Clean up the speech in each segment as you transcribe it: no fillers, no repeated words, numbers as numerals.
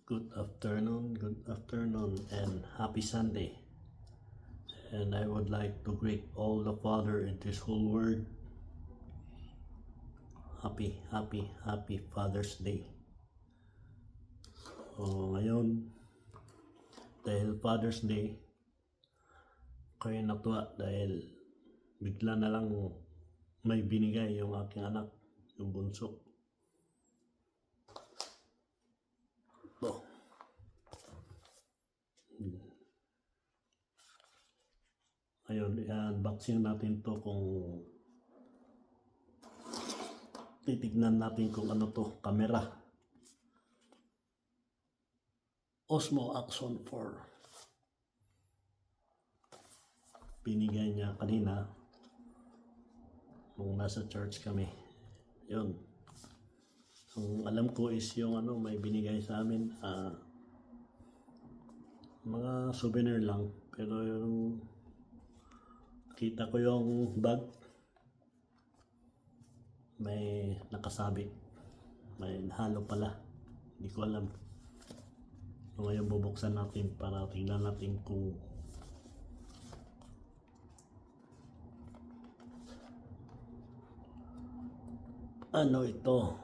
good afternoon, and happy Sunday. And I would like to greet all the Father in this whole world. Happy Father's Day. So ngayon, dahil Father's Day, kayo natuwa dahil bigla na lang may binigay yung aking anak, yung bunso. Ito. Ayun, i-unboxing natin to kung titignan natin kung ano to, camera. Osmo Action 4. Binigay niya kanina nung nasa church kami. Yun. Ang alam ko is yung may binigay sa amin, mga souvenir lang. Pero yung kita ko yung bag, may nakasabit, may halo pala, hindi ko alam. So ngayon bubuksan natin para tingnan natin kung ano ito.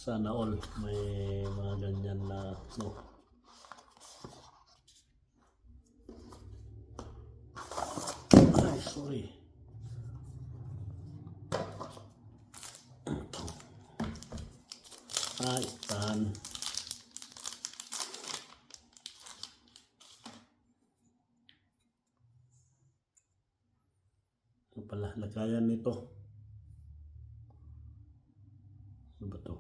Sana all may mga ganyan na Ay, sorry. Stand. Ano pala lagayan nito? Ano ba to?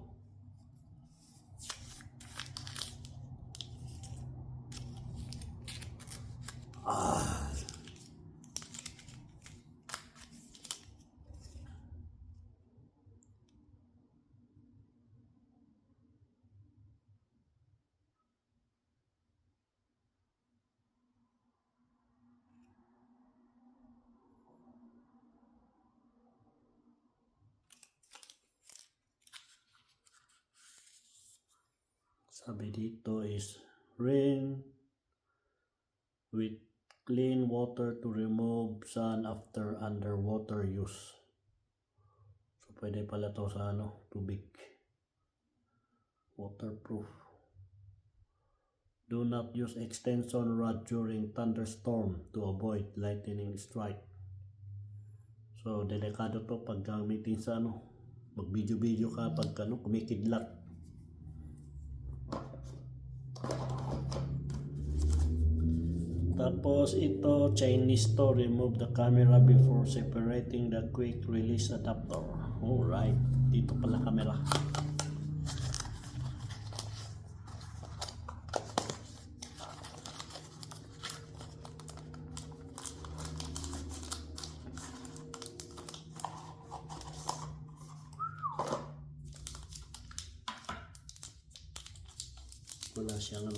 Sabi dito is rinse with clean water to remove sand after underwater use. So pwede pala to sa tubig. Waterproof. Do not use extension rod during thunderstorm to avoid lightning strike. So delikado to pag gamitin sa mag-video ka pag kumikidlat. Tapos ito, Chinese to, remove the camera before separating the quick release adapter. Alright, dito pala camera. Wala siyang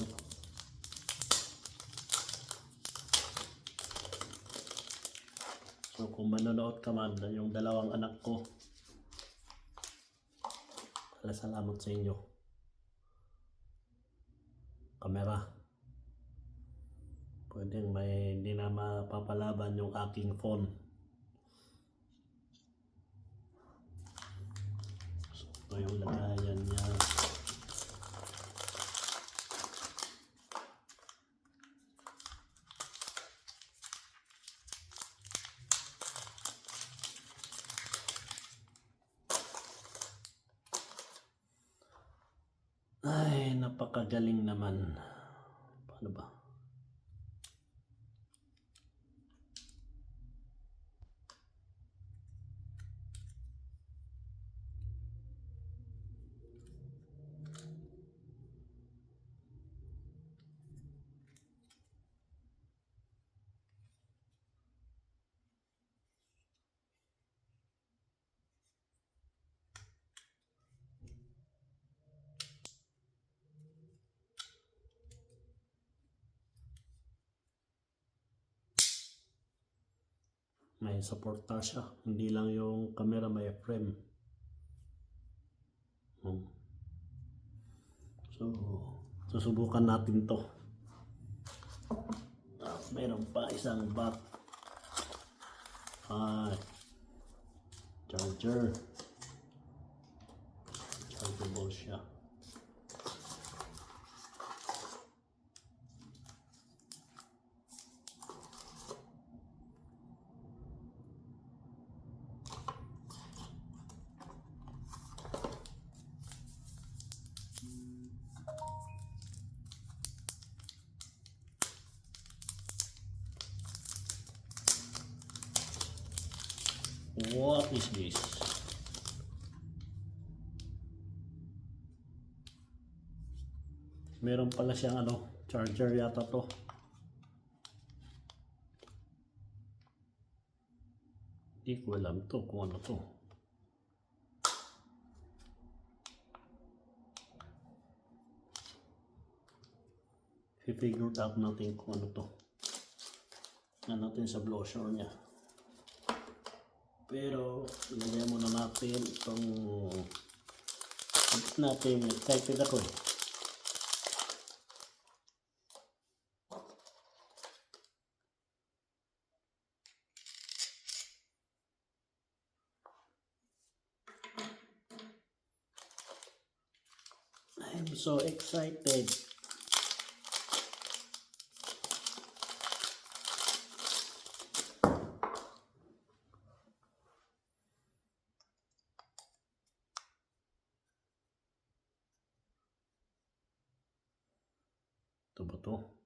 So kung manonood ka man, yung dalawang anak ko, salamat sa inyo. Camera. Pwedeng hindi na mapapalaban yung aking phone. So yung lagayan niya. Ay, napakagaling naman. Paano ba? may suporta siya, hindi lang yung camera may frame. So susubukan natin to. Meron pa isang back charger, chargeable siya. What is this? Meron pala siyang charger yata to. Hindi ko alam to kung ano to. I-figure out natin kung ano to. Tingnan natin sa brochure niya. Pero ilagay muna natin itong natin. Excited ako eh. I'm so excited. Ito ba to?